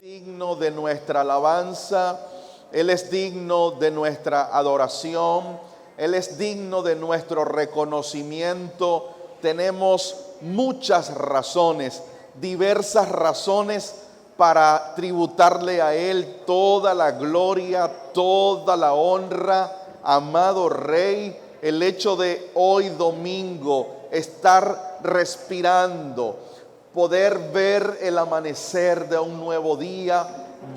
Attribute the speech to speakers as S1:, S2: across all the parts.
S1: Digno de nuestra alabanza, Él es digno de nuestra adoración, Él es digno de nuestro reconocimiento. Tenemos muchas razones, diversas razones para tributarle a Él toda la gloria, toda la honra. Amado Rey, el hecho de hoy domingo estar respirando, poder ver el amanecer de un nuevo día.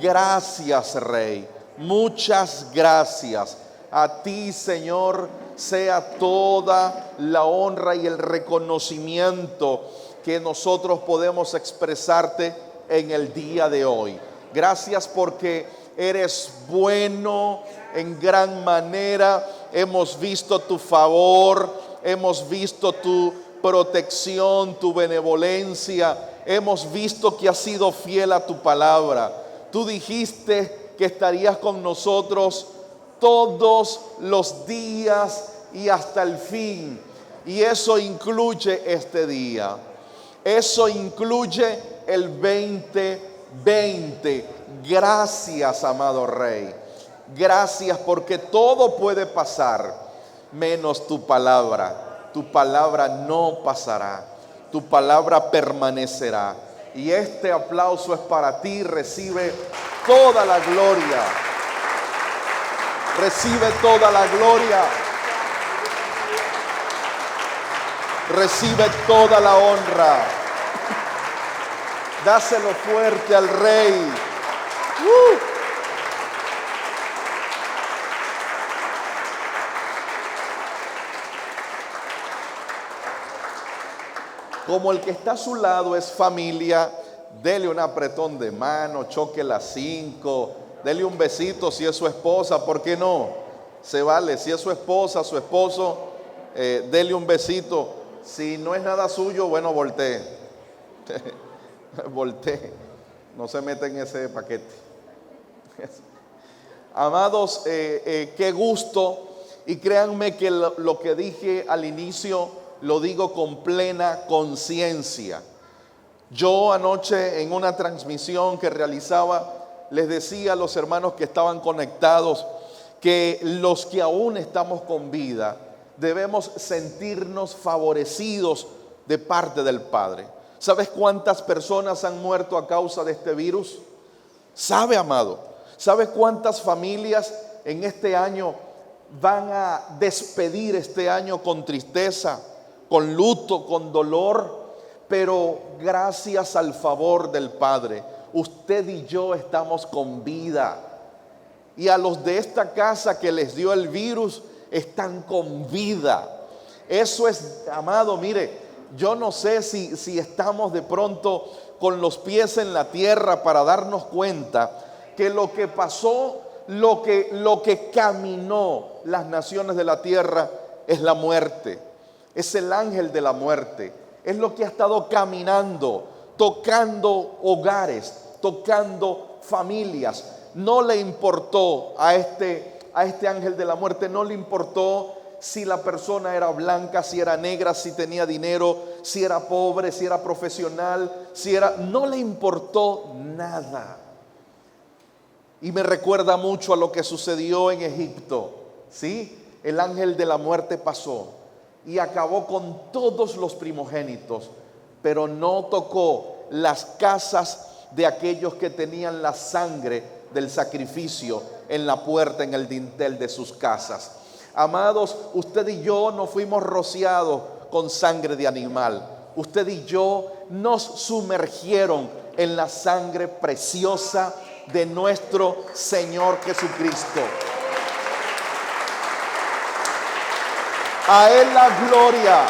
S1: Gracias, Rey. Muchas gracias. A ti, Señor, sea toda la honra y el reconocimiento que nosotros podemos expresarte en el día de hoy. Gracias porque eres bueno en gran manera. Hemos visto tu favor, hemos visto tu protección, tu benevolencia. Hemos visto que has sido fiel a tu palabra. Tú dijiste que estarías con nosotros todos los días y hasta el fin. Y eso incluye este día. Eso incluye el 2020. Gracias, amado Rey. Gracias porque todo puede pasar menos tu palabra. Tu palabra no pasará. Tu palabra permanecerá. Y este aplauso es para ti. Recibe toda la gloria. Recibe toda la gloria. Recibe toda la honra. Dáselo fuerte al Rey. Como el que está a su lado es familia, dele un apretón de mano, choque las 5, dele un besito si es su esposa, ¿por qué no? Se vale, si es su esposa, su esposo, dele un besito. Si no es nada suyo, bueno, voltee. Voltee, no se meta en ese paquete. Amados, qué gusto, y créanme que lo que dije al inicio lo digo con plena conciencia. Yo anoche en una transmisión que realizaba les decía a los hermanos que estaban conectados que los que aún estamos con vida debemos sentirnos favorecidos de parte del Padre. ¿Sabes cuántas personas han muerto a causa de este virus? ¿Sabe, amado? ¿Sabe cuántas familias en este año van a despedir este año con tristeza, con luto, con dolor? Pero gracias al favor del Padre, usted y yo estamos con vida. Y a los de esta casa que les dio el virus, están con vida. Eso es, amado, mire, yo no sé si estamos de pronto con los pies en la tierra para darnos cuenta que lo que pasó, lo que caminó las naciones de la tierra es la muerte. Es el ángel de la muerte. Es lo que ha estado caminando, tocando hogares, tocando familias. No le importó a este ángel de la muerte, no le importó si la persona era blanca, si era negra, si tenía dinero, si era pobre, si era profesional, no le importó nada. Y me recuerda mucho a lo que sucedió en Egipto, ¿sí? El ángel de la muerte pasó y acabó con todos los primogénitos, pero no tocó las casas de aquellos que tenían la sangre del sacrificio en la puerta, en el dintel de sus casas. Amados, usted y yo no fuimos rociados con sangre de animal. Usted y yo nos sumergieron en la sangre preciosa de nuestro Señor Jesucristo. A Él la gloria.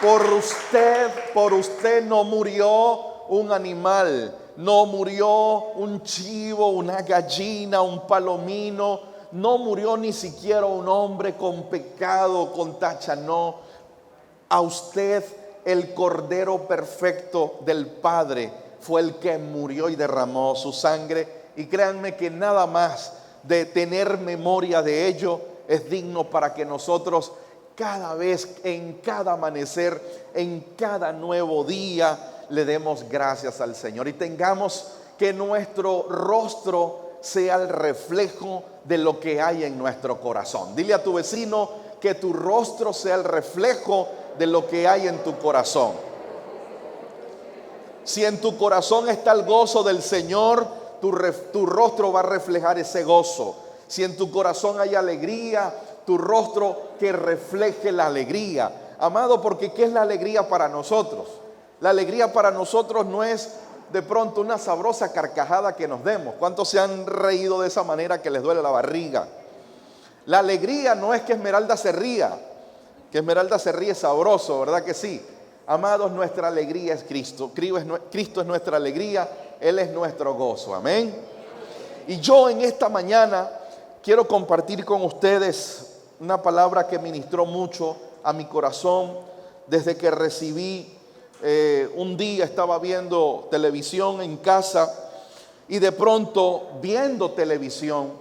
S1: Por usted no murió un animal, no murió un chivo, una gallina, un palomino, no murió ni siquiera un hombre con pecado, con tacha, no. A usted el Cordero perfecto del Padre fue el que murió y derramó su sangre. Y créanme que nada más de tener memoria de ello, es digno para que nosotros cada vez, en cada amanecer, en cada nuevo día, le demos gracias al Señor y tengamos que nuestro rostro sea el reflejo de lo que hay en nuestro corazón. Dile a tu vecino que tu rostro sea el reflejo de lo que hay en tu corazón. Si en tu corazón está el gozo del Señor, tu rostro va a reflejar ese gozo. Si en tu corazón hay alegría, tu rostro que refleje la alegría. Amado, porque ¿qué es la alegría para nosotros? La alegría para nosotros no es de pronto una sabrosa carcajada que nos demos. ¿Cuántos se han reído de esa manera que les duele la barriga? La alegría no es que Esmeralda se ría, que Esmeralda se ríe sabroso, ¿verdad que sí? Amados, nuestra alegría es Cristo. Cristo es nuestra alegría, Él es nuestro gozo, amén. Y yo en esta mañana quiero compartir con ustedes una palabra que ministró mucho a mi corazón desde que recibí. Un día estaba viendo televisión en casa y de pronto viendo televisión,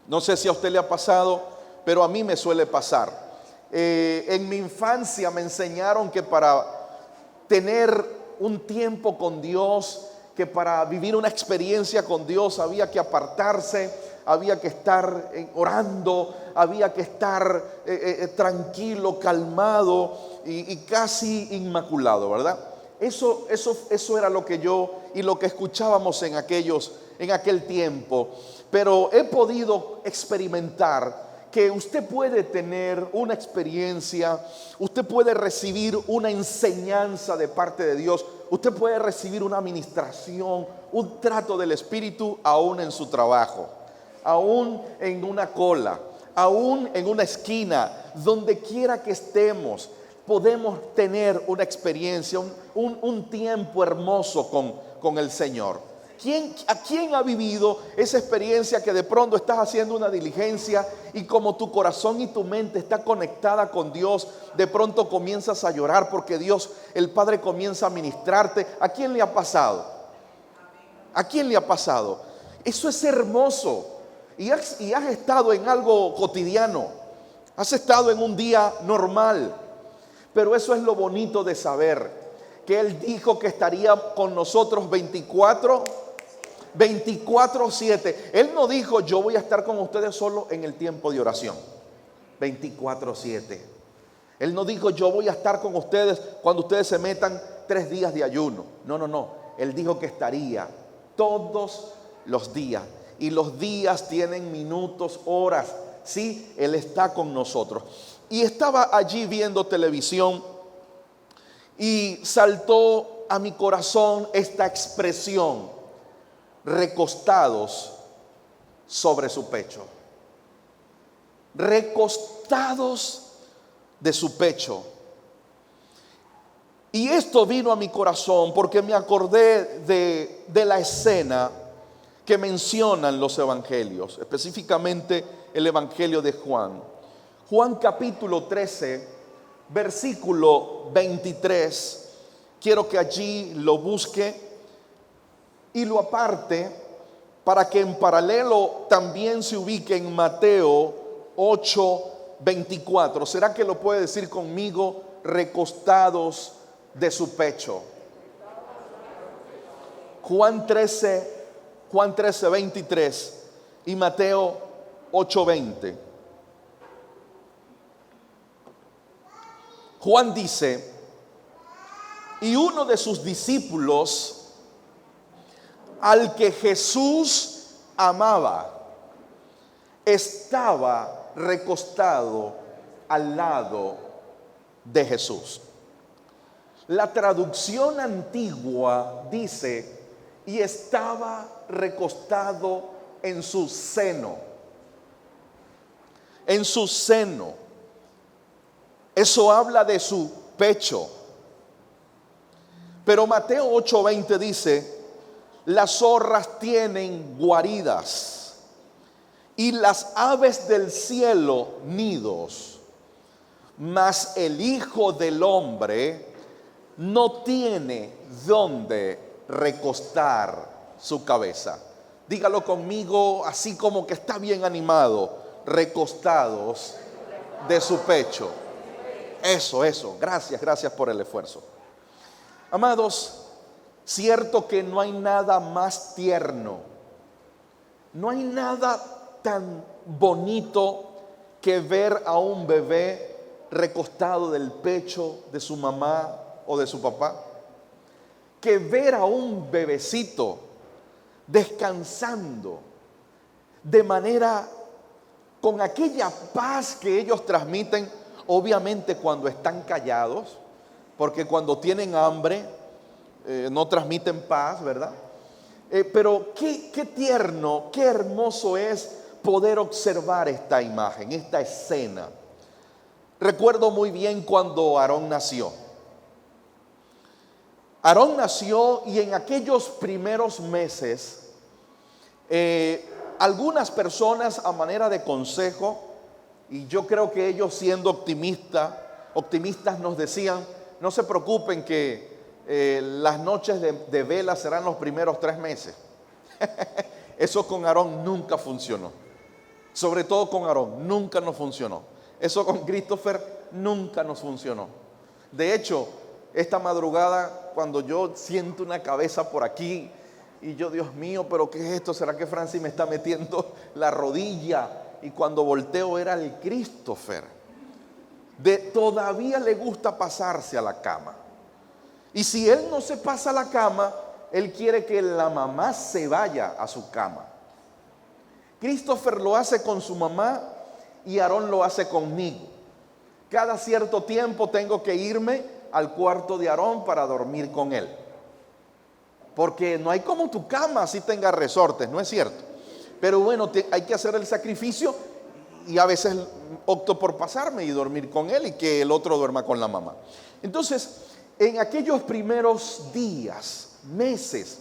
S1: no sé si a usted le ha pasado, pero a mí me suele pasar. En mi infancia me enseñaron que para tener un tiempo con Dios, que para vivir una experiencia con Dios había que apartarse, había que estar orando, había que estar tranquilo, calmado y casi inmaculado, ¿verdad? Eso era lo que yo y lo que escuchábamos en aquel tiempo. Pero he podido experimentar que usted puede tener una experiencia, usted puede recibir una enseñanza de parte de Dios, usted puede recibir una administración, un trato del Espíritu aún en su trabajo, aún en una cola, aún en una esquina, donde quiera que estemos, podemos tener una experiencia, un tiempo hermoso con el Señor. ¿A quién ha vivido esa experiencia que de pronto estás haciendo una diligencia y como tu corazón y tu mente está conectada con Dios, de pronto comienzas a llorar porque Dios, el Padre, comienza a ministrarte? ¿A quién le ha pasado? ¿A quién le ha pasado? Eso es hermoso. Y has estado en algo cotidiano, has estado en un día normal, pero eso es lo bonito de saber que Él dijo que estaría con nosotros 24/7. Él no dijo yo voy a estar con ustedes solo en el tiempo de oración, 24/7. Él no dijo yo voy a estar con ustedes cuando ustedes se metan 3 días de ayuno. No. Él dijo que estaría todos los días. Y los días tienen minutos, horas. Sí, Él está con nosotros. Y estaba allí viendo televisión y saltó a mi corazón esta expresión: recostados sobre su pecho. Recostados de su pecho. Y esto vino a mi corazón porque me acordé de la escena que mencionan los evangelios, específicamente el evangelio de Juan. Juan capítulo 13, versículo 23. Quiero que allí lo busque y lo aparte para que en paralelo también se ubique en Mateo 8:24. ¿Será que lo puede decir conmigo? Recostados de su pecho. Juan 13:23 y Mateo 8:20. Juan dice: y uno de sus discípulos, al que Jesús amaba, estaba recostado al lado de Jesús. La traducción antigua dice: y estaba recostado en su seno. En su seno. Eso habla de su pecho. Pero Mateo 8:20 dice: las zorras tienen guaridas y las aves del cielo nidos, mas el Hijo del Hombre no tiene dónde recostar su cabeza. Dígalo conmigo, así como que está bien animado. Recostados de su pecho. Eso. Gracias por el esfuerzo. Amados, cierto que no hay nada más tierno, no hay nada tan bonito que ver a un bebé recostado del pecho de su mamá o de su papá, que ver a un bebecito descansando de manera con aquella paz que ellos transmiten, obviamente cuando están callados, porque cuando tienen hambre no transmiten paz, ¿verdad? Pero qué tierno, qué hermoso es poder observar esta imagen, esta escena. Recuerdo muy bien cuando Aarón nació. Aarón nació y en aquellos primeros meses, algunas personas a manera de consejo, y yo creo que ellos siendo optimistas nos decían, no se preocupen que las noches de vela serán los primeros 3 meses. Eso con Aarón nunca funcionó. Sobre todo con Aarón, nunca nos funcionó. Eso con Christopher nunca nos funcionó. De hecho, esta madrugada, cuando yo siento una cabeza por aquí, y yo, Dios mío, ¿pero qué es esto? ¿Será que Francis me está metiendo la rodilla? Y cuando volteo era el Christopher. Todavía le gusta pasarse a la cama. Y si él no se pasa a la cama, él quiere que la mamá se vaya a su cama. Christopher lo hace con su mamá y Aarón lo hace conmigo. Cada cierto tiempo tengo que irme al cuarto de Aarón para dormir con él. Porque no hay como tu cama así tenga resortes, ¿no es cierto? Pero bueno, hay que hacer el sacrificio y a veces opto por pasarme y dormir con él y que el otro duerma con la mamá. Entonces, en aquellos primeros días, meses,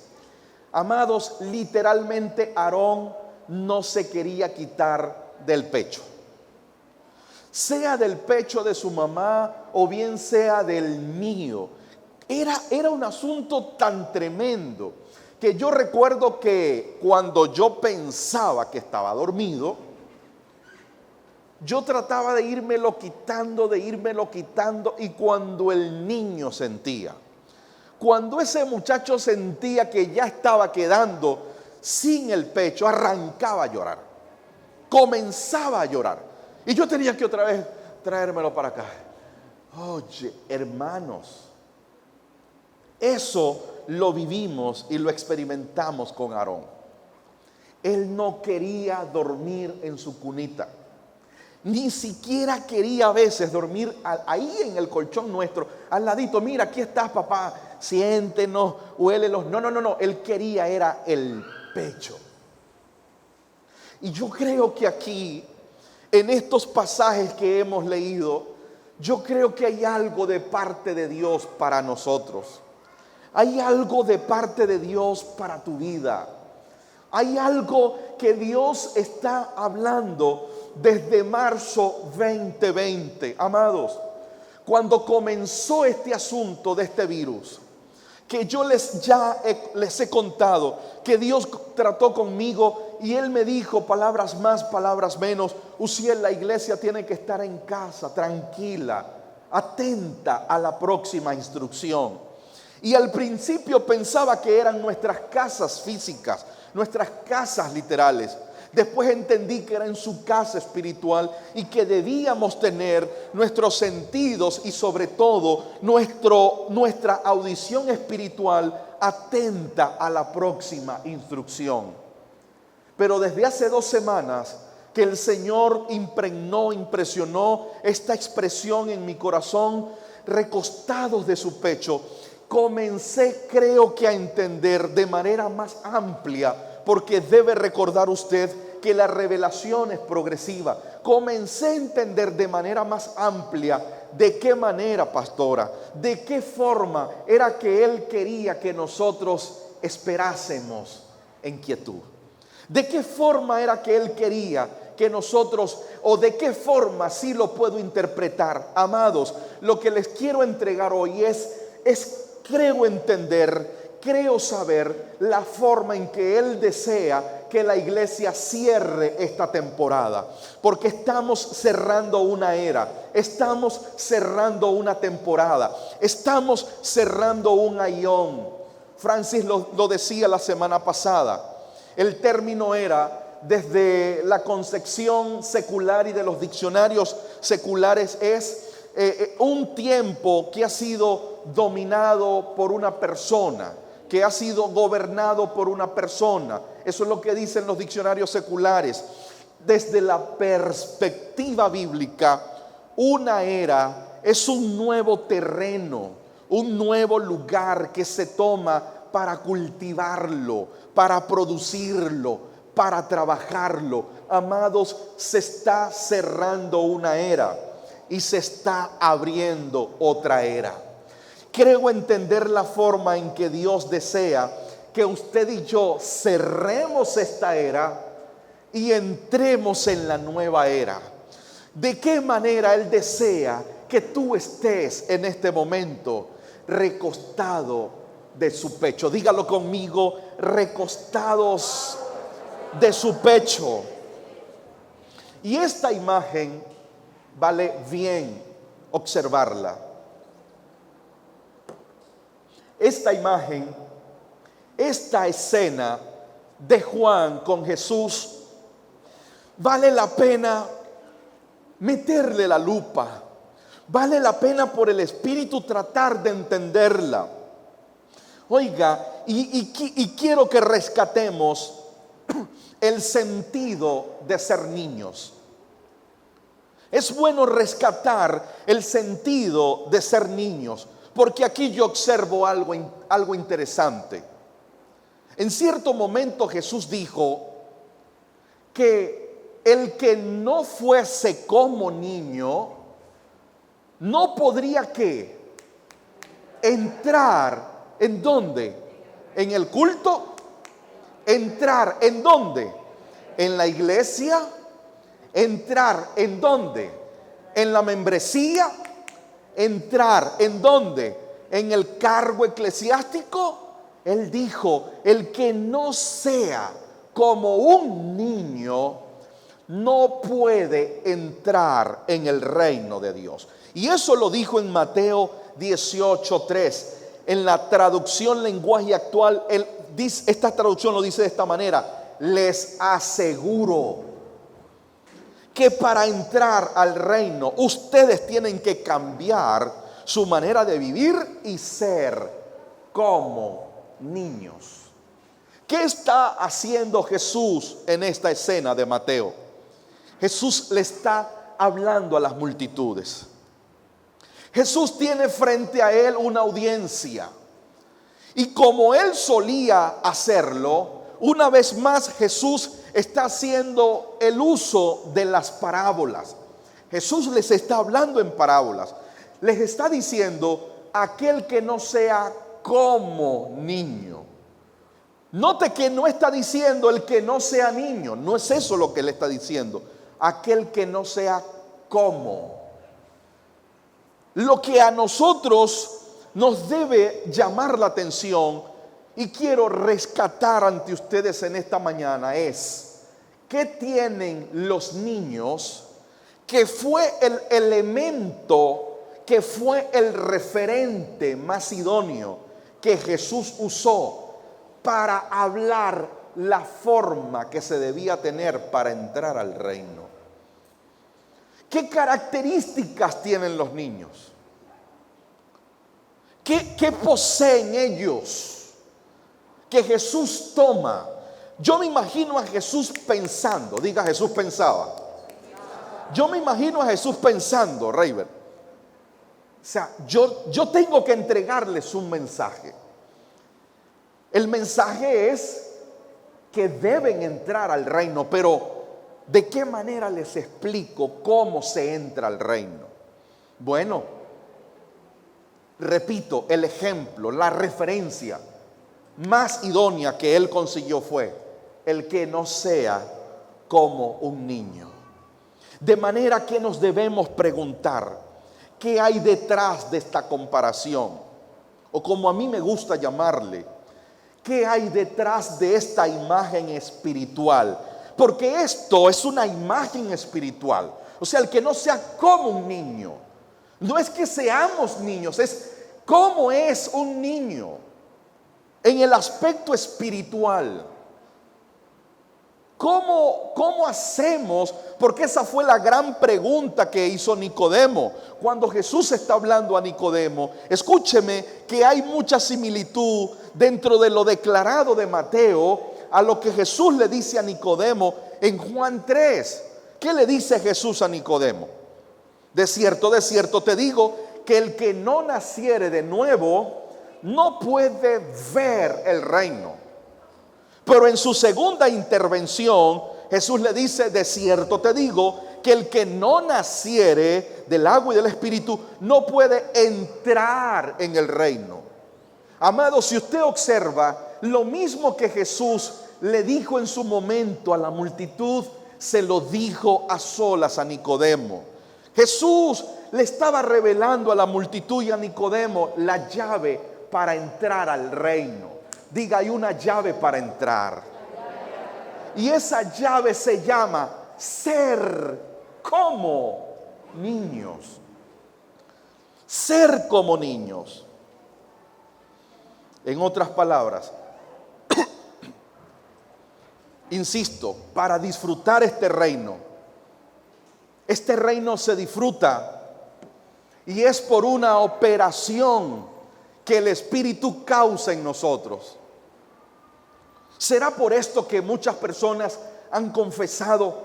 S1: amados, literalmente Aarón no se quería quitar del pecho. Sea del pecho de su mamá o bien sea del mío. Era un asunto tan tremendo que yo recuerdo que cuando yo pensaba que estaba dormido, yo trataba de írmelo quitando, y cuando el niño sentía, cuando ese muchacho sentía que ya estaba quedando sin el pecho, arrancaba a llorar, comenzaba a llorar, y yo tenía que otra vez traérmelo para acá. Oye, hermanos, eso lo vivimos y lo experimentamos con Aarón. Él no quería dormir en su cunita. Ni siquiera quería a veces dormir ahí en el colchón nuestro, al ladito. Mira, aquí estás, papá, siéntenos, huélelos. No. Él quería era el pecho. Y yo creo que aquí, en estos pasajes que hemos leído, yo creo que hay algo de parte de Dios para nosotros. Hay algo de parte de Dios para tu vida. Hay algo que Dios está hablando desde marzo 2020, amados, cuando comenzó este asunto de este virus, que yo les he contado, que Dios trató conmigo y Él me dijo palabras más, palabras menos. Uziel, la iglesia tiene que estar en casa, tranquila, atenta a la próxima instrucción. Y al principio pensaba que eran nuestras casas físicas, nuestras casas literales. Después entendí que era en su casa espiritual y que debíamos tener nuestros sentidos y sobre todo nuestra audición espiritual atenta a la próxima instrucción. Pero desde hace 2 semanas que el Señor impresionó esta expresión en mi corazón, recostados de su pecho, comencé, creo que a entender de manera más amplia, porque debe recordar usted que la revelación es progresiva. Comencé a entender de manera más amplia de qué manera, pastora, de qué forma era que Él quería que nosotros esperásemos en quietud. De qué forma era que Él quería que nosotros, o de qué forma sí lo puedo interpretar. Amados, lo que les quiero entregar hoy es creo entender creo saber la forma en que Él desea que la iglesia cierre esta temporada, porque estamos cerrando una era, estamos cerrando una temporada, estamos cerrando un aión. Francis lo decía la semana pasada, el término era, desde la concepción secular y de los diccionarios seculares, es un tiempo que ha sido dominado por una persona, que ha sido gobernado por una persona. Eso es lo que dicen los diccionarios seculares. Desde la perspectiva bíblica, una era es un nuevo terreno, un nuevo lugar que se toma para cultivarlo, para producirlo, para trabajarlo. Amados, se está cerrando una era y se está abriendo otra era. Creo entender la forma en que Dios desea que usted y yo cerremos esta era y entremos en la nueva era. ¿De qué manera Él desea que tú estés en este momento recostado de su pecho? Dígalo conmigo, recostados de su pecho. Y esta imagen vale bien observarla. Esta imagen, esta escena de Juan con Jesús, vale la pena meterle la lupa, vale la pena por el Espíritu tratar de entenderla. Oiga, y quiero que rescatemos el sentido de ser niños. Es bueno rescatar el sentido de ser niños, porque aquí yo observo algo interesante. En cierto momento Jesús dijo que el que no fuese como niño no podría ¿qué? Entrar. ¿En dónde? ¿En el culto? Entrar. ¿En dónde? ¿En la iglesia? Entrar. ¿En dónde? ¿En la membresía? Entrar. ¿En dónde? ¿En el cargo eclesiástico? Él dijo, el que no sea como un niño no puede entrar en el reino de Dios. Y eso lo dijo en Mateo 18:3. En la traducción lenguaje actual, esta traducción lo dice de esta manera: les aseguro que para entrar al reino ustedes tienen que cambiar su manera de vivir y ser como niños. ¿Qué está haciendo Jesús en esta escena de Mateo? Jesús le está hablando a las multitudes. Jesús tiene frente a él una audiencia. Y como él solía hacerlo, una vez más Jesús está haciendo el uso de las parábolas. Jesús les está hablando en parábolas. Les está diciendo, aquel que no sea como niño. Note que no está diciendo el que no sea niño. No es eso lo que le está diciendo. Aquel que no sea como. Lo que a nosotros nos debe llamar la atención, y quiero rescatar ante ustedes en esta mañana, es ¿qué tienen los niños que fue el elemento, que fue el referente más idóneo que Jesús usó para hablar la forma que se debía tener para entrar al reino? ¿Qué características tienen los niños? ¿Qué poseen ellos que Jesús toma? Yo me imagino a Jesús pensando. Diga, Jesús pensaba. Yo me imagino a Jesús pensando, Reyber. O sea, yo tengo que entregarles un mensaje. El mensaje es que deben entrar al reino, pero ¿de qué manera les explico cómo se entra al reino? Bueno, repito, el ejemplo, la referencia más idónea que él consiguió fue el que no sea como un niño. De manera que nos debemos preguntar, ¿qué hay detrás de esta comparación? O como a mí me gusta llamarle, ¿Qué hay detrás de esta imagen espiritual? Porque esto es una imagen espiritual. O sea, el que no sea como un niño. No es que seamos niños, es cómo es un niño en el aspecto espiritual. ¿Cómo hacemos? Porque esa fue la gran pregunta que hizo Nicodemo. Cuando Jesús está hablando a Nicodemo, escúcheme que hay mucha similitud dentro de lo declarado de Mateo a lo que Jesús le dice a Nicodemo en Juan 3. ¿Qué le dice Jesús a Nicodemo? De cierto te digo que el que no naciere de nuevo no puede ver el reino. Pero en su segunda intervención, Jesús le dice, de cierto te digo, que el que no naciere del agua y del espíritu no puede entrar en el reino. Amado, si usted observa, lo mismo que Jesús le dijo en su momento a la multitud, se lo dijo a solas a Nicodemo. Jesús le estaba revelando a la multitud y a Nicodemo la llave para entrar al reino. Diga, hay una llave para entrar. Y esa llave se llama ser como niños. Ser como niños. En otras palabras, insisto, para disfrutar este reino se disfruta y es por una operación que el Espíritu causa en nosotros. ¿Será por esto que muchas personas han confesado,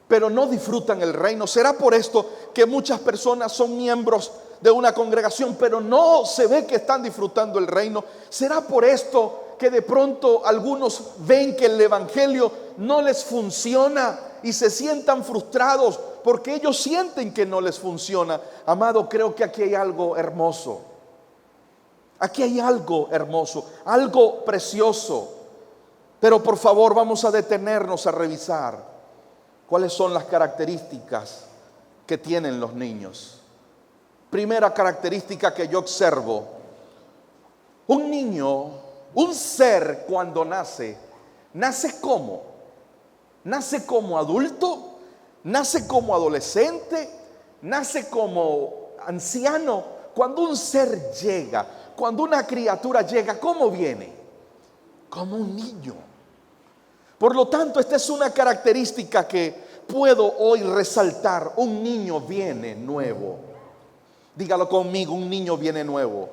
S1: pero no disfrutan el reino? ¿Será por esto que muchas personas son miembros de una congregación, pero no se ve que están disfrutando el reino? ¿Será por esto que de pronto algunos ven que el evangelio no les funciona y se sientan frustrados porque ellos sienten que no les funciona? Amado, creo que aquí hay algo hermoso. Aquí hay algo hermoso, algo precioso. Pero por favor vamos a detenernos a revisar cuáles son las características que tienen los niños. Primera característica que yo observo: un niño, un ser cuando nace ¿cómo? ¿Nace como adulto? ¿Nace como adolescente? ¿Nace como anciano? Cuando un ser llega, cuando una criatura llega, ¿cómo viene? Como un niño. Por lo tanto, esta es una característica que puedo hoy resaltar. Un niño viene nuevo. Dígalo conmigo, un niño viene nuevo.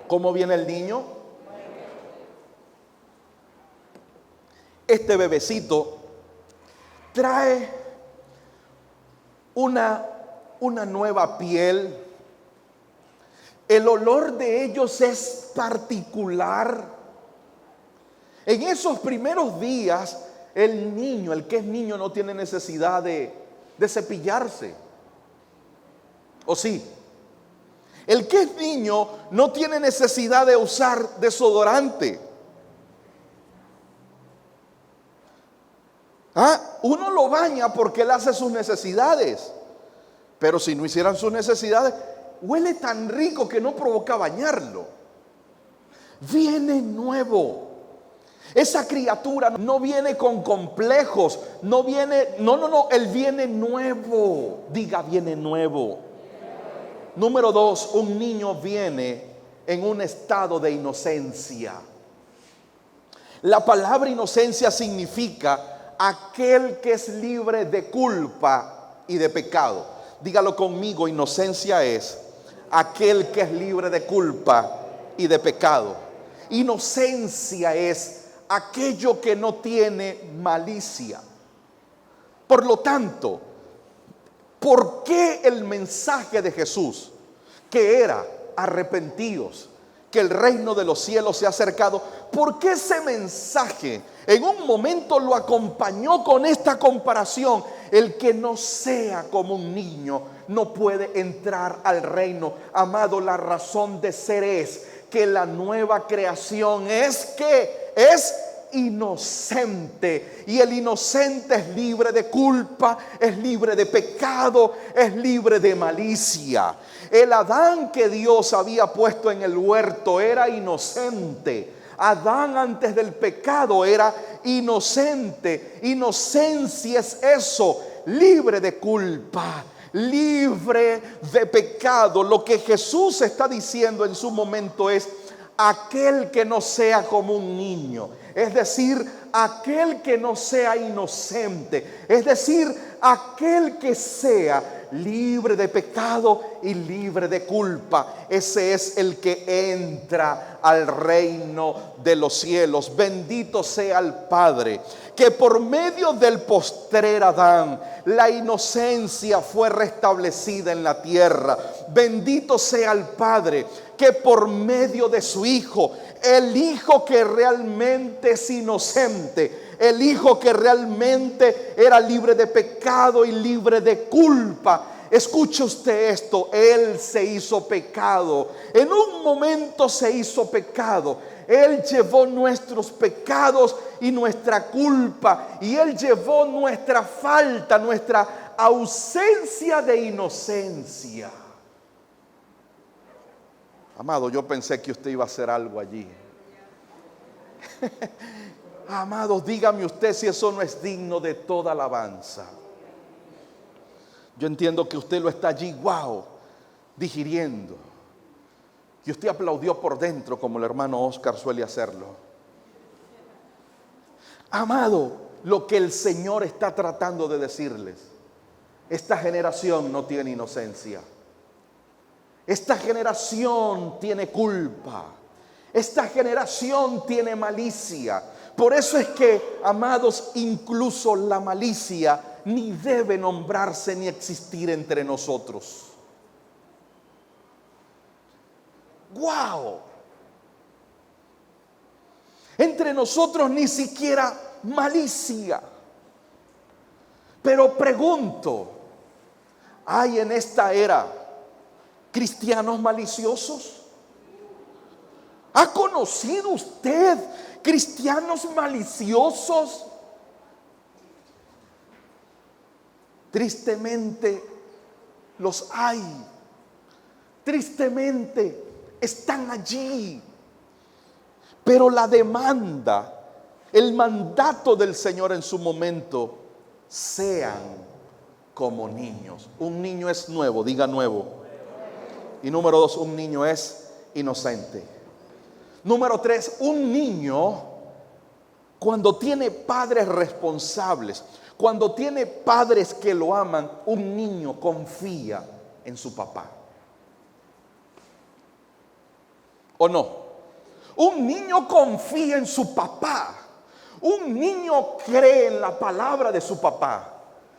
S1: ¿Cómo viene el niño? Este bebecito trae una nueva piel. El olor de ellos es particular. En esos primeros días, el niño, el que es niño, no tiene necesidad de cepillarse. ¿O sí? El que es niño no tiene necesidad de usar desodorante. Uno lo baña porque él hace sus necesidades. Pero si no hicieran sus necesidades, huele tan rico que no provoca bañarlo. Viene nuevo. Esa criatura no viene con complejos, no, él viene nuevo. Diga, viene nuevo. Número 2, un niño viene en un estado de inocencia. La palabra inocencia significa aquel que es libre de culpa y de pecado. Dígalo conmigo, inocencia es aquel que es libre de culpa y de pecado. Inocencia es aquello que no tiene malicia. Por lo tanto, ¿por qué el mensaje de Jesús, que era arrepentíos, que el reino de los cielos se ha acercado? ¿Por qué ese mensaje en un momento lo acompañó con esta comparación? El que no sea como un niño no puede entrar al reino. Amado, la razón de ser es que la nueva creación es inocente. Y el inocente es libre de culpa, es libre de pecado, es libre de malicia. El Adán que Dios había puesto en el huerto era inocente. Adán antes del pecado era inocente. Inocencia es eso, libre de culpa, libre de pecado. Lo que Jesús está diciendo en su momento es: aquel que no sea como un niño, es decir, aquel que no sea inocente, es decir, aquel que sea libre de pecado y libre de culpa, ese es el que entra al reino de los cielos. Bendito sea el Padre, que por medio del postrer Adán, la inocencia fue restablecida en la tierra. Bendito sea el Padre, que por medio de su Hijo, el Hijo que realmente es inocente, el Hijo que realmente era libre de pecado y libre de culpa. Escuche usted esto: Él se hizo pecado. En un momento se hizo pecado. Él llevó nuestros pecados y nuestra culpa. Y Él llevó nuestra falta, nuestra ausencia de inocencia. Amado, yo pensé que usted iba a hacer algo allí. Amados, dígame usted si eso no es digno de toda alabanza. Yo entiendo que usted lo está allí, digiriendo. Y usted aplaudió por dentro como el hermano Oscar suele hacerlo. Amado, lo que el Señor está tratando de decirles: esta generación no tiene inocencia. Esta generación tiene culpa. Esta generación tiene malicia. Por eso es que, amados, incluso la malicia ni debe nombrarse ni existir entre nosotros. ¡Wow! Entre nosotros ni siquiera malicia. Pero pregunto: ¿hay en esta era cristianos maliciosos? ¿Ha conocido usted cristianos maliciosos? Tristemente los hay. Tristemente están allí. Pero la demanda, el mandato del Señor en su momento: sean como niños. Un niño es nuevo, diga nuevo. Y número 2, un niño es inocente. Número 3, un niño, cuando tiene padres responsables, cuando tiene padres que lo aman, un niño confía en su papá. ¿O no? Un niño confía en su papá. Un niño cree en la palabra de su papá.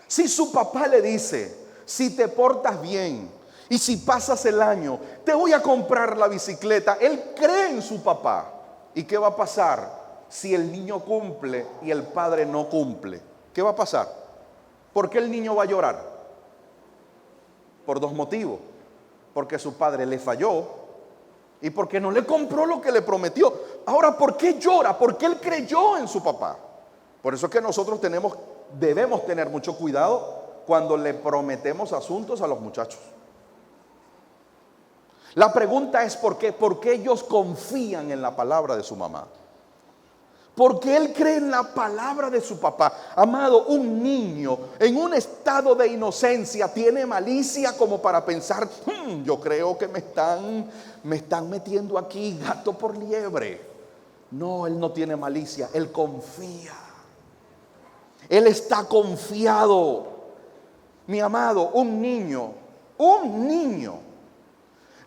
S1: Si su papá le dice: si te portas bien y si pasas el año, te voy a comprar la bicicleta, él cree en su papá. ¿Y qué va a pasar si el niño cumple y el padre no cumple? ¿Qué va a pasar? ¿Por qué el niño va a llorar? Por 2 motivos: porque su padre le falló y porque no le compró lo que le prometió. Ahora, ¿por qué llora? Porque él creyó en su papá. Por eso es que nosotros debemos tener mucho cuidado cuando le prometemos asuntos a los muchachos. La pregunta es: ¿por qué? Porque ellos confían en la palabra de su mamá. Porque él cree en la palabra de su papá. Amado, un niño en un estado de inocencia tiene malicia como para pensar: yo creo que me están metiendo aquí gato por liebre. No, él no tiene malicia, él confía. Él está confiado. Mi amado, un niño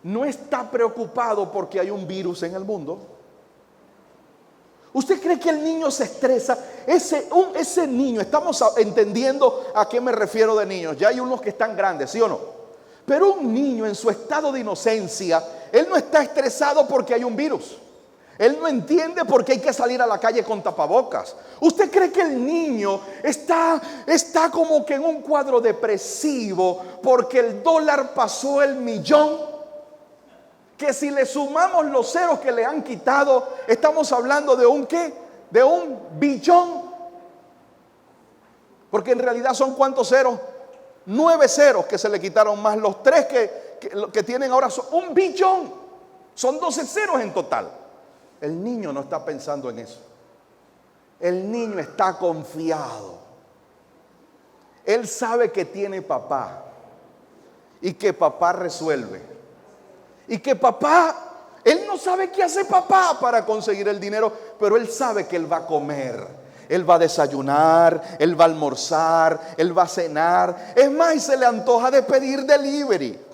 S1: no está preocupado porque hay un virus en el mundo. ¿Usted cree que el niño se estresa? Ese niño, estamos entendiendo a qué me refiero de niños. Ya hay unos que están grandes, ¿sí o no? Pero un niño en su estado de inocencia, él no está estresado porque hay un virus. Él no entiende por qué hay que salir a la calle con tapabocas. ¿Usted cree que el niño está como que en un cuadro depresivo porque el dólar pasó el 1,000,000? Que si le sumamos los ceros que le han quitado, estamos hablando de un ¿qué? de 1 billón. Porque en realidad son ¿cuántos ceros? 9 ceros que se le quitaron, más los 3 que tienen ahora, son 1 billón. Son 12 ceros en total. El niño no está pensando en eso. El niño está confiado. Él sabe que tiene papá y que papá resuelve. Y que papá, él no sabe qué hace papá para conseguir el dinero, pero él sabe que él va a comer, él va a desayunar, él va a almorzar, él va a cenar. Es más, y se le antoja de pedir delivery.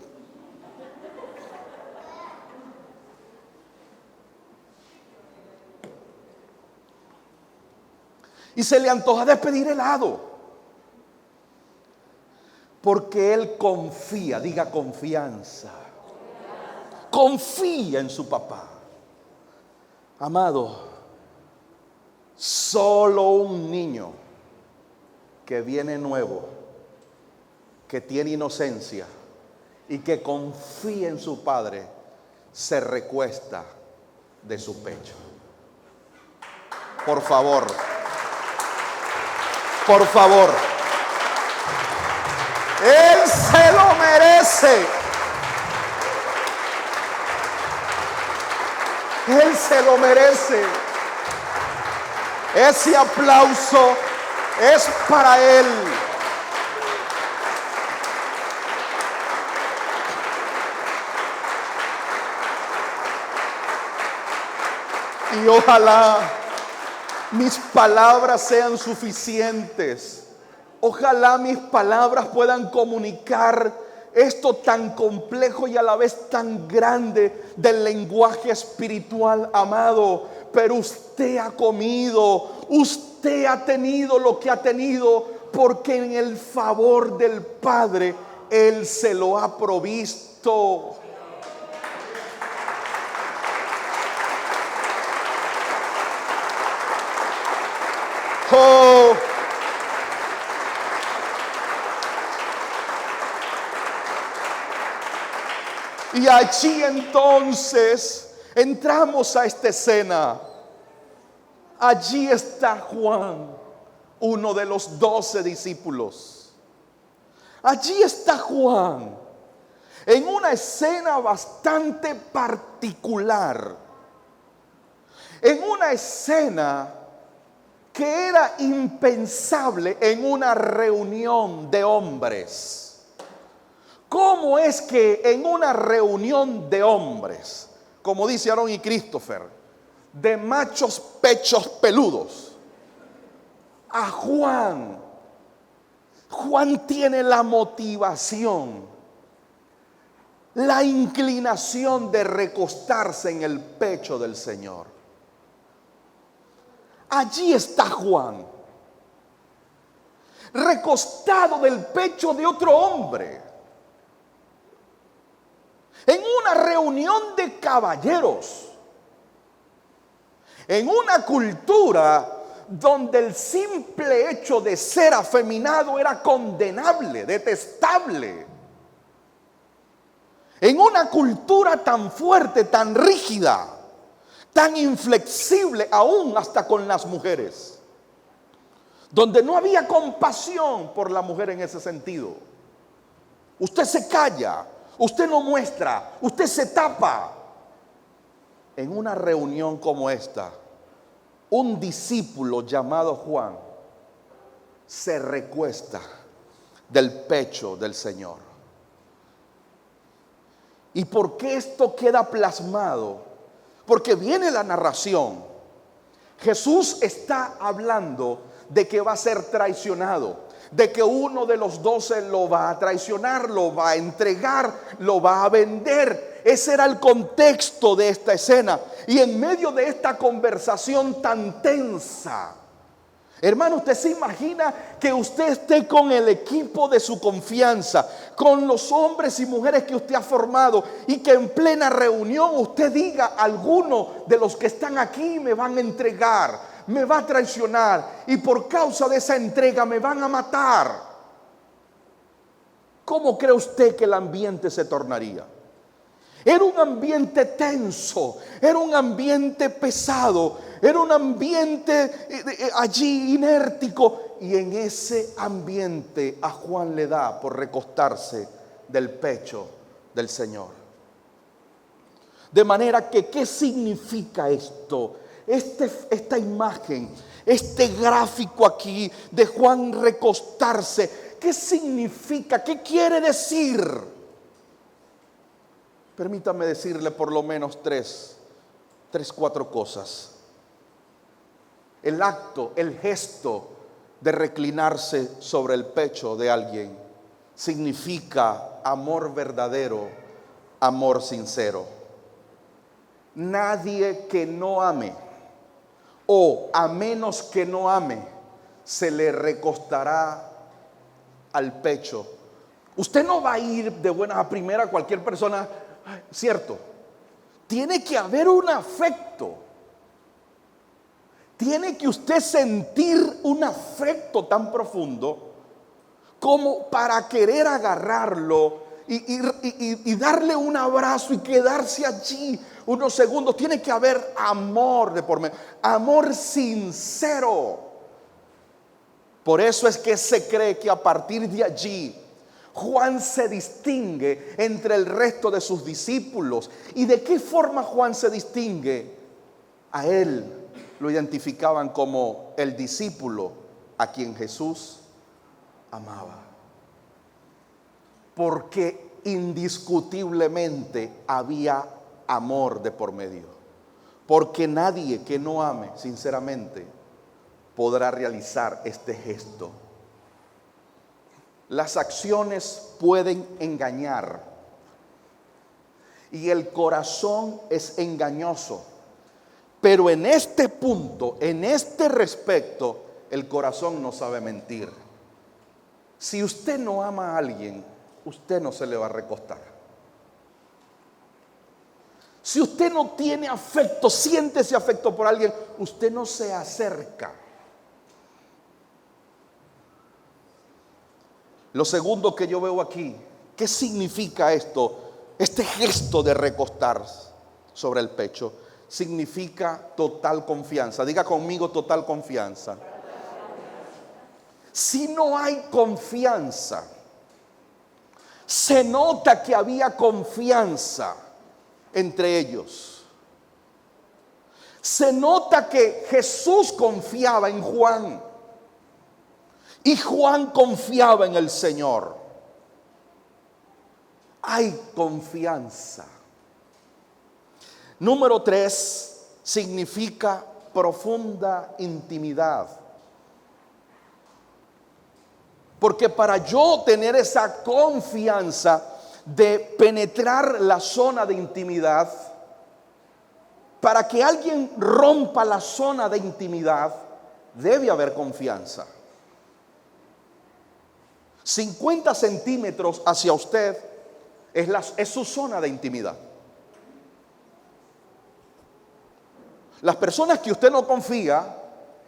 S1: Y se le antoja de pedir helado. Porque él confía, diga confianza. Confía en su papá. Amado, solo un niño que viene nuevo, que tiene inocencia y que confía en su padre, se recuesta de su pecho. Por favor. Por favor. Él se lo merece. Él se lo merece. Ese aplauso es para él. Y ojalá mis palabras sean suficientes. Ojalá mis palabras puedan comunicar esto tan complejo y a la vez tan grande del lenguaje espiritual, amado. Pero usted ha comido, usted ha tenido lo que ha tenido, porque en el favor del Padre Él se lo ha provisto. Oh, y allí entonces entramos a esta escena. Allí está Juan, uno de los 12 discípulos. Allí está Juan, en una escena bastante particular. En una escena que era impensable en una reunión de hombres. ¿Cómo es que en una reunión de hombres, como dice Aaron y Christopher, de machos pechos peludos, a Juan tiene la motivación, la inclinación de recostarse en el pecho del Señor? Allí está Juan, recostado del pecho de otro hombre, en una reunión de caballeros, en una cultura donde el simple hecho de ser afeminado era condenable, detestable. En una cultura tan fuerte, tan rígida, tan inflexible, aún hasta con las mujeres, donde no había compasión por la mujer en ese sentido. Usted se calla, usted no muestra, usted se tapa. En una reunión como esta, un discípulo llamado Juan se recuesta del pecho del Señor. ¿Y por qué esto queda plasmado? Porque viene la narración. Jesús está hablando de que va a ser traicionado, de que uno de los 12 lo va a traicionar, lo va a entregar, lo va a vender. Ese era el contexto de esta escena. Y en medio de esta conversación tan tensa, hermano, usted se imagina que usted esté con el equipo de su confianza, con los hombres y mujeres que usted ha formado, y que en plena reunión usted diga: alguno de los que están aquí me van a entregar, me va a traicionar, y por causa de esa entrega me van a matar. ¿Cómo cree usted que el ambiente se tornaría? Era un ambiente tenso, era un ambiente pesado, era un ambiente allí inértico. Y en ese ambiente a Juan le da por recostarse del pecho del Señor. De manera que, ¿qué significa esto? Esta imagen, este gráfico aquí de Juan recostarse, ¿qué significa? ¿Qué quiere decir? Permítame decirle por lo menos cuatro cosas. El acto, el gesto de reclinarse sobre el pecho de alguien significa amor verdadero, amor sincero. Nadie que no ame, o a menos que no ame, se le recostará al pecho. Usted no va a ir de buenas a primeras a cualquier persona, cierto. Tiene que haber un afecto. Tiene que usted sentir un afecto tan profundo como para querer agarrarlo y darle un abrazo y quedarse allí unos segundos. Tiene que haber amor de por medio, amor sincero. Por eso es que se cree que a partir de allí Juan se distingue entre el resto de sus discípulos. ¿Y de qué forma Juan se distingue? A él lo identificaban como el discípulo a quien Jesús amaba. Porque indiscutiblemente había amor de por medio. Porque nadie que no ame sinceramente podrá realizar este gesto. Las acciones pueden engañar y el corazón es engañoso. Pero en este punto, en este respecto, el corazón no sabe mentir. Si usted no ama a alguien, usted no se le va a recostar. Si usted no tiene afecto, siente ese afecto por alguien, usted no se acerca. Lo segundo que yo veo aquí, ¿qué significa esto? Este gesto de recostarse sobre el pecho significa total confianza. Diga conmigo, total confianza. Si no hay confianza, se nota que había confianza entre ellos. Se nota que Jesús confiaba en Juan y Juan confiaba en el Señor. Hay confianza. Número 3 significa profunda intimidad. Porque para yo tener esa confianza de penetrar la zona de intimidad, para que alguien rompa la zona de intimidad, debe haber confianza. 50 centímetros hacia usted es su zona de intimidad. Las personas que usted no confía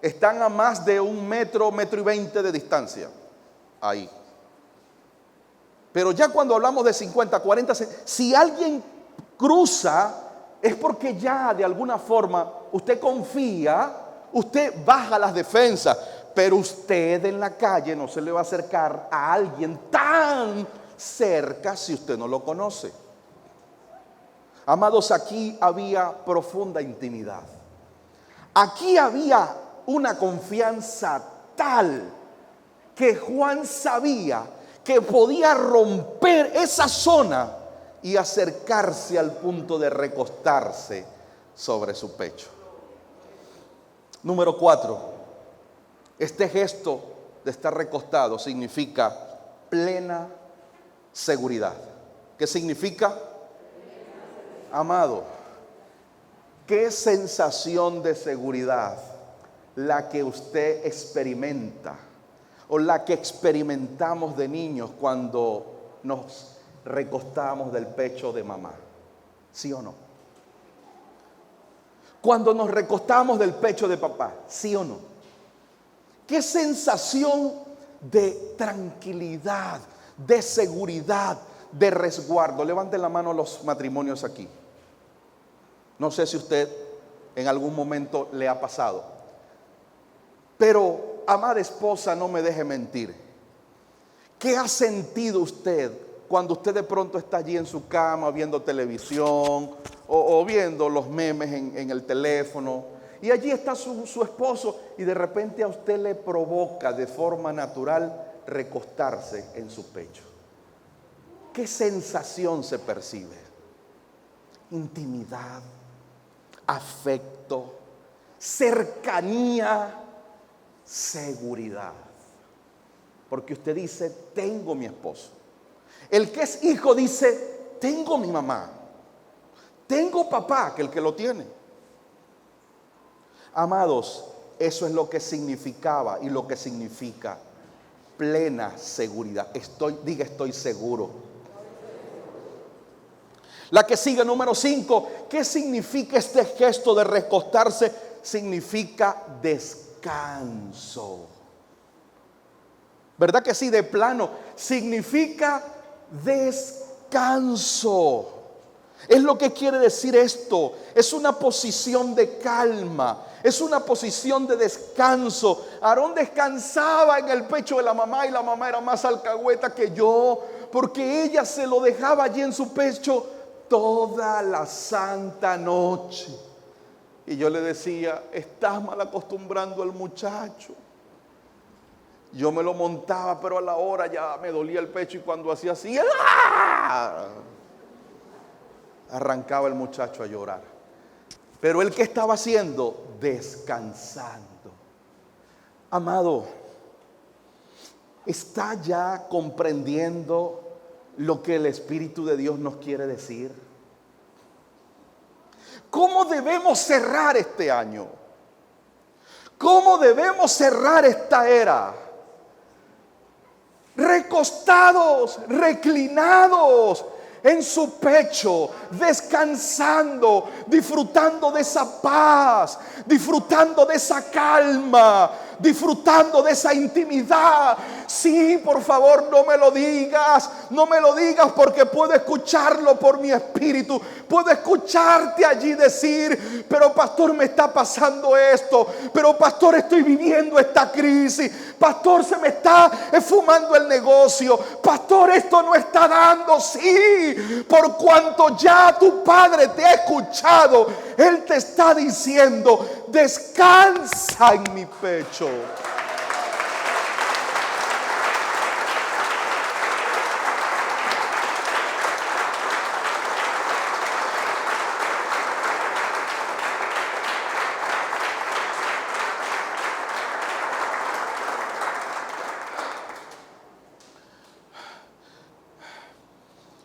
S1: están a más de 1 metro, 1,20 metros de distancia. Ahí. Pero ya cuando hablamos de 50, 40, si alguien cruza, es porque ya de alguna forma usted confía, usted baja las defensas. Pero usted en la calle no se le va a acercar a alguien tan cerca si usted no lo conoce. Amados, aquí había profunda intimidad. Aquí había una confianza tal que Juan sabía que podía romper esa zona y acercarse al punto de recostarse sobre su pecho. Número 4. Este gesto de estar recostado significa plena seguridad. ¿Qué significa? Amado, ¿qué sensación de seguridad la que usted experimenta o la que experimentamos de niños cuando nos recostamos del pecho de mamá? ¿Sí o no? Cuando nos recostamos del pecho de papá, ¿sí o no? ¿Qué sensación de tranquilidad, de seguridad, de resguardo. Levanten la mano los matrimonios aquí. No sé si usted en algún momento le ha pasado. Pero, amada esposa, no me deje mentir. ¿Qué ha sentido usted cuando usted de pronto está allí en su cama viendo televisión o viendo los memes en el teléfono? Y allí está su esposo y de repente a usted le provoca de forma natural recostarse en su pecho. ¿Qué sensación se percibe? Intimidad, afecto, cercanía, seguridad. Porque usted dice, tengo mi esposo. El que es hijo dice, tengo mi mamá. Tengo papá, que el que lo tiene. Amados, eso es lo que significaba y lo que significa plena seguridad. Estoy seguro. La que sigue, número 5. ¿Qué significa este gesto de recostarse? Significa descanso. ¿Verdad que sí? De plano, significa descanso. Es lo que quiere decir esto. Es una posición de calma. Es una posición de descanso. Aarón descansaba en el pecho de la mamá y la mamá era más alcahueta que yo, porque ella se lo dejaba allí en su pecho toda la santa noche. Y yo le decía, estás mal acostumbrando al muchacho. Yo me lo montaba, pero a la hora ya me dolía el pecho y cuando hacía así, ¡ah!, arrancaba el muchacho a llorar. Pero él, ¿qué estaba haciendo? Descansando. Amado, ¿está ya comprendiendo lo que el Espíritu de Dios nos quiere decir? ¿Cómo debemos cerrar este año? ¿Cómo debemos cerrar esta era? Recostados, reclinados en su pecho, descansando, disfrutando de esa paz, disfrutando de esa calma, disfrutando de esa intimidad. Sí, por favor, no me lo digas porque puedo escucharlo por mi espíritu. Puedo escucharte allí decir, pero pastor, me está pasando esto, pero pastor, estoy viviendo esta crisis, pastor, se me está esfumando el negocio, pastor, esto no está dando. Sí, por cuanto ya tu padre te ha escuchado, él te está diciendo, descansa en mi pecho.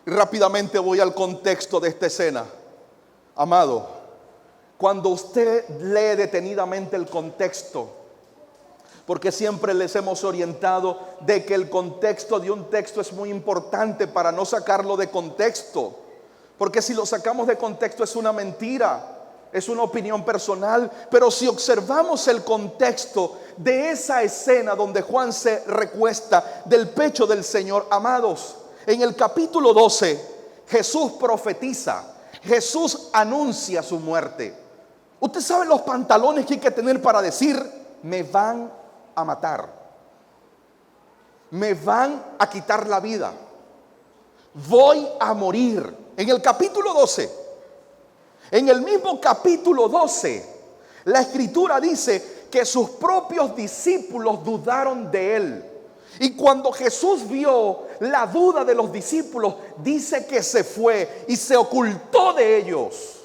S1: Rápidamente voy al contexto de esta escena. Amado, cuando usted lee detenidamente el contexto, porque siempre les hemos orientado de que el contexto de un texto es muy importante para no sacarlo de contexto, porque si lo sacamos de contexto es una mentira, es una opinión personal. Pero si observamos el contexto de esa escena donde Juan se recuesta del pecho del Señor, amados, en el capítulo 12 Jesús profetiza, Jesús anuncia su muerte. Usted sabe los pantalones que hay que tener para decir, me van a matar, me van a quitar la vida, voy a morir. En el capítulo 12, en el mismo capítulo 12, la escritura dice que sus propios discípulos dudaron de él. Y cuando Jesús vio la duda de los discípulos, dice que se fue y se ocultó de ellos.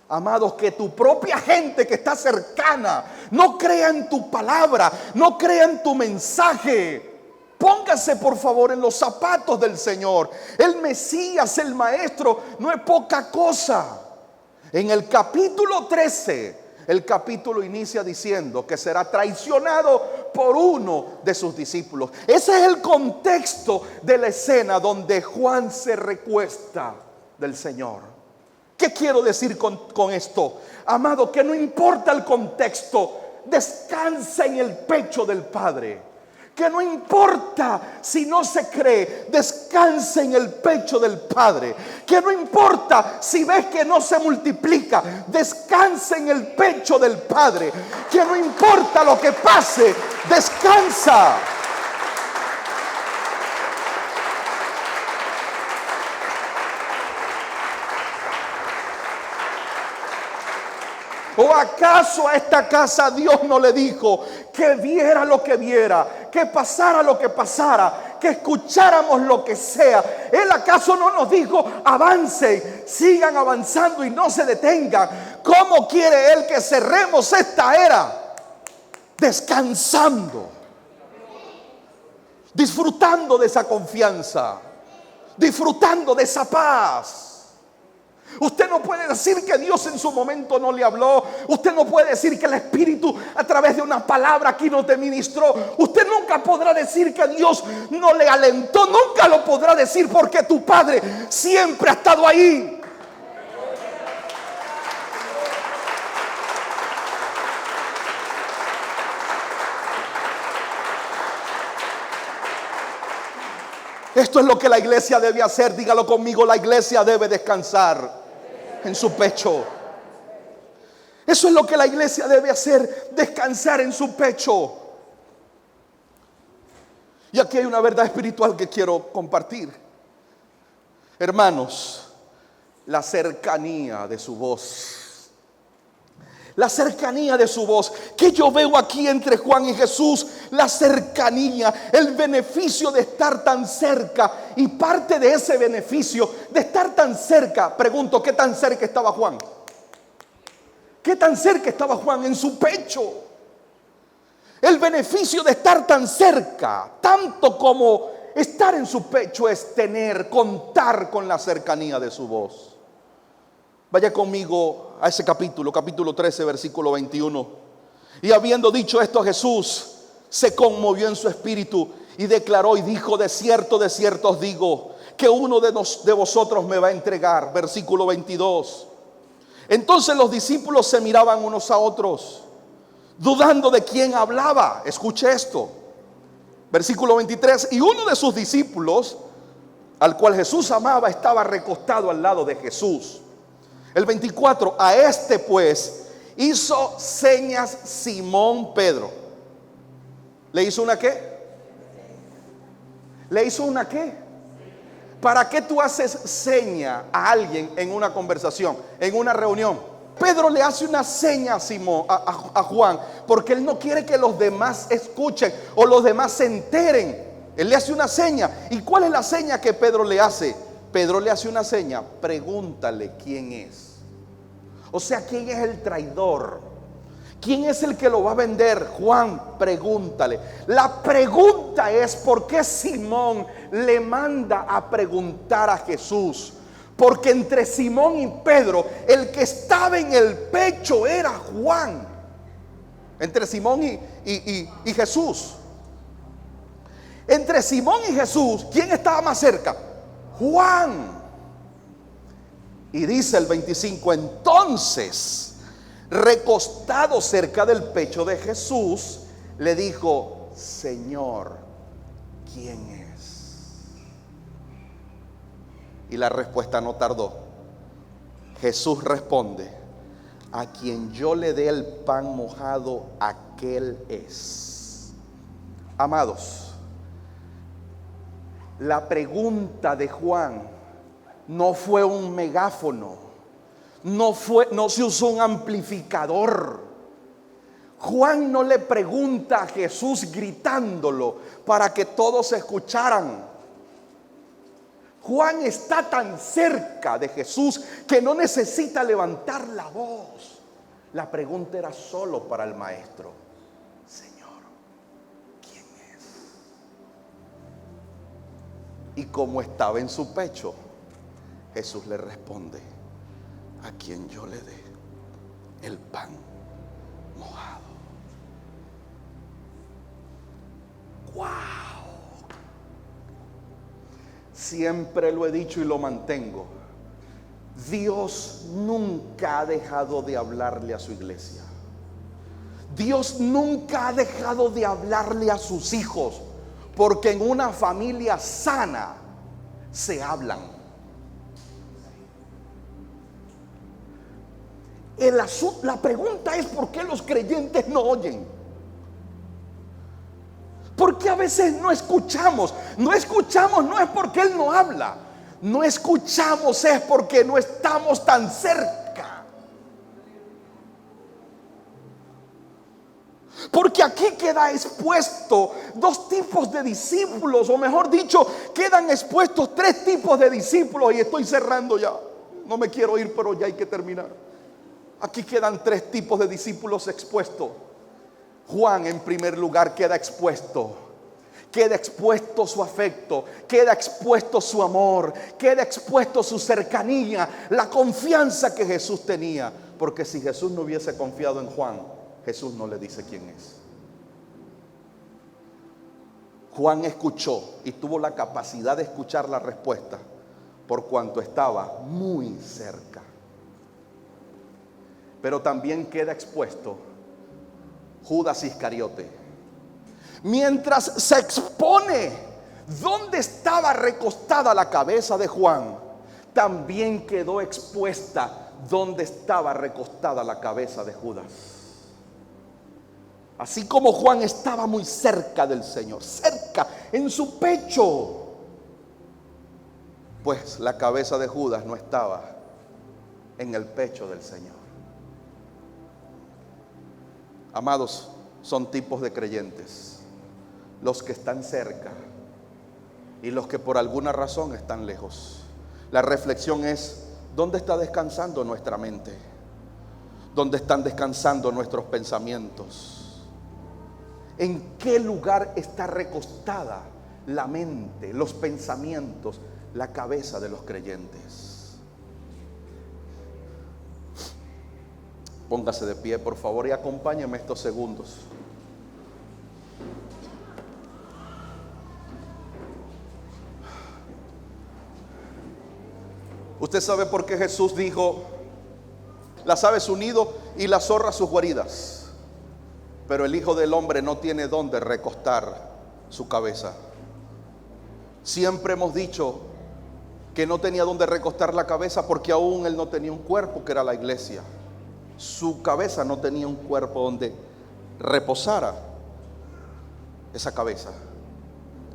S1: Amados, que tu propia gente que está cercana no crea en tu palabra, no crea en tu mensaje. Póngase por favor en los zapatos del Señor. El Mesías, el Maestro, no es poca cosa. En el capítulo 13, el capítulo inicia diciendo que será traicionado por uno de sus discípulos. Ese es el contexto de la escena donde Juan se recuesta del Señor. ¿Qué quiero decir con esto? Amado, que no importa el contexto, descansa en el pecho del Padre. Que no importa si no se cree, descansa en el pecho del Padre. Que no importa si ves que no se multiplica, descansa en el pecho del Padre. Que no importa lo que pase, descansa. ¿O acaso a esta casa Dios no le dijo que viera lo que viera, que pasara lo que pasara, que escucháramos lo que sea? ¿Él acaso no nos dijo avancen, sigan avanzando y no se detengan? ¿Cómo quiere Él que cerremos esta era? Descansando, disfrutando de esa confianza, disfrutando de esa paz. Usted no puede decir que Dios en su momento no le habló. Usted no puede decir que el Espíritu a través de una palabra aquí no te ministró. Usted nunca podrá decir que Dios no le alentó. Nunca lo podrá decir, porque tu Padre siempre ha estado ahí. Esto es lo que la iglesia debe hacer. Dígalo conmigo: la iglesia debe descansar en su pecho. Eso es lo que la iglesia debe hacer, descansar en su pecho. Y aquí hay una verdad espiritual que quiero compartir. Hermanos, la cercanía de su voz. La cercanía de su voz que yo veo aquí entre Juan y Jesús. La cercanía, el beneficio de estar tan cerca. Y parte de ese beneficio de estar tan cerca, pregunto, ¿qué tan cerca estaba Juan? ¿Qué tan cerca estaba Juan? En su pecho. El beneficio de estar tan cerca, tanto como estar en su pecho, es contar con la cercanía de su voz. Vaya conmigo a ese capítulo 13, versículo 21. Y habiendo dicho esto, Jesús se conmovió en su espíritu y declaró y dijo: de cierto os digo, que uno de vosotros me va a entregar. Versículo 22. Entonces los discípulos se miraban unos a otros, dudando de quién hablaba. Escuche esto. Versículo 23. Y uno de sus discípulos, al cual Jesús amaba, estaba recostado al lado de Jesús. El 24, a este pues hizo señas Simón Pedro. ¿Le hizo una qué? ¿Le hizo una qué? ¿Para qué tú haces seña a alguien en una conversación, en una reunión? Pedro le hace una seña a Simón, a Juan, porque él no quiere que los demás escuchen o los demás se enteren. Él le hace una seña. ¿Y cuál es la seña que Pedro le hace? Pedro le hace una seña: pregúntale quién es. O sea, ¿quién es el traidor? ¿Quién es el que lo va a vender? Juan, pregúntale. La pregunta es: ¿por qué Simón le manda a preguntar a Jesús? Porque entre Simón y Pedro, el que estaba en el pecho era Juan. Entre Simón y Jesús. Entre Simón y Jesús, ¿quién estaba más cerca? Juan. Y dice el 25, entonces, recostado cerca del pecho de Jesús, le dijo: Señor, ¿quién es? Y la respuesta no tardó. Jesús responde: a quien yo le dé el pan mojado, aquel es. Amados, la pregunta de Juan no fue un megáfono, no se usó un amplificador. Juan no le pregunta a Jesús gritándolo para que todos escucharan. Juan está tan cerca de Jesús que no necesita levantar la voz. La pregunta era solo para el maestro: Señor, ¿quién es? Y como estaba en su pecho, Jesús le responde: a quien yo le dé el pan mojado. ¡Wow! Siempre lo he dicho y lo mantengo: Dios nunca ha dejado de hablarle a su iglesia. Dios nunca ha dejado de hablarle a sus hijos, porque en una familia sana se hablan. La pregunta es: ¿por qué los creyentes no oyen? Porque a veces no escuchamos. No escuchamos no es porque Él no habla. No escuchamos es porque no estamos tan cerca. Porque aquí queda expuesto dos tipos de discípulos, o mejor dicho, quedan expuestos tres tipos de discípulos. Y estoy cerrando ya. No me quiero ir, pero ya hay que terminar. Aquí quedan tres tipos de discípulos expuestos. Juan, en primer lugar, queda expuesto. Queda expuesto su afecto, queda expuesto su amor, queda expuesto su cercanía, la confianza que Jesús tenía. Porque si Jesús no hubiese confiado en Juan, Jesús no le dice quién es. Juan escuchó y tuvo la capacidad de escuchar la respuesta por cuanto estaba muy cerca. Pero también queda expuesto Judas Iscariote. Mientras se expone dónde estaba recostada la cabeza de Juan, también quedó expuesta dónde estaba recostada la cabeza de Judas. Así como Juan estaba muy cerca del Señor, cerca, en su pecho, pues la cabeza de Judas no estaba en el pecho del Señor. Amados, son tipos de creyentes: los que están cerca y los que por alguna razón están lejos. La reflexión es: ¿dónde está descansando nuestra mente? ¿Dónde están descansando nuestros pensamientos? ¿En qué lugar está recostada la mente, los pensamientos, la cabeza de los creyentes? Póngase de pie, por favor, y acompáñeme estos segundos. Usted sabe por qué Jesús dijo: las aves su nido y las zorras sus guaridas, pero el Hijo del Hombre no tiene dónde recostar su cabeza. Siempre hemos dicho que no tenía dónde recostar la cabeza porque aún Él no tenía un cuerpo, que era la iglesia. Su cabeza no tenía un cuerpo donde reposara esa cabeza.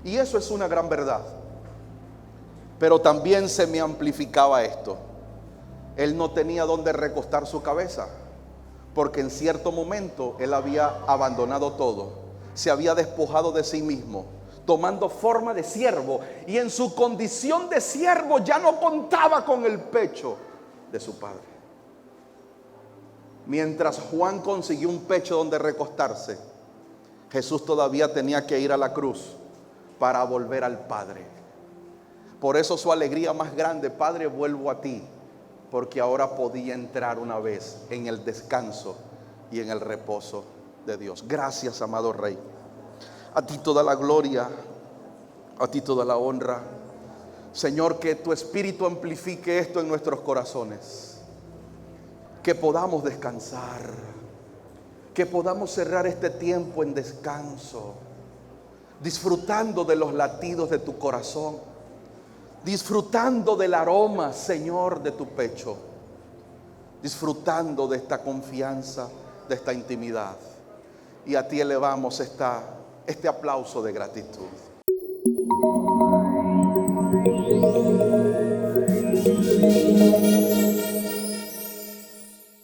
S1: Y eso es una gran verdad. Pero también se me amplificaba esto: Él no tenía dónde recostar su cabeza, porque en cierto momento Él había abandonado todo, se había despojado de sí mismo, tomando forma de siervo, y en su condición de siervo ya no contaba con el pecho de su Padre. Mientras Juan consiguió un pecho donde recostarse, Jesús todavía tenía que ir a la cruz para volver al Padre. Por eso su alegría más grande: Padre, vuelvo a ti, porque ahora podía entrar una vez en el descanso y en el reposo de Dios. Gracias, amado Rey. A ti toda la gloria, a ti toda la honra. Señor, que tu Espíritu amplifique esto en nuestros corazones, que podamos descansar, que podamos cerrar este tiempo en descanso, disfrutando de los latidos de tu corazón, disfrutando del aroma, Señor, de tu pecho, disfrutando de esta confianza, de esta intimidad. Y a ti elevamos este aplauso de gratitud.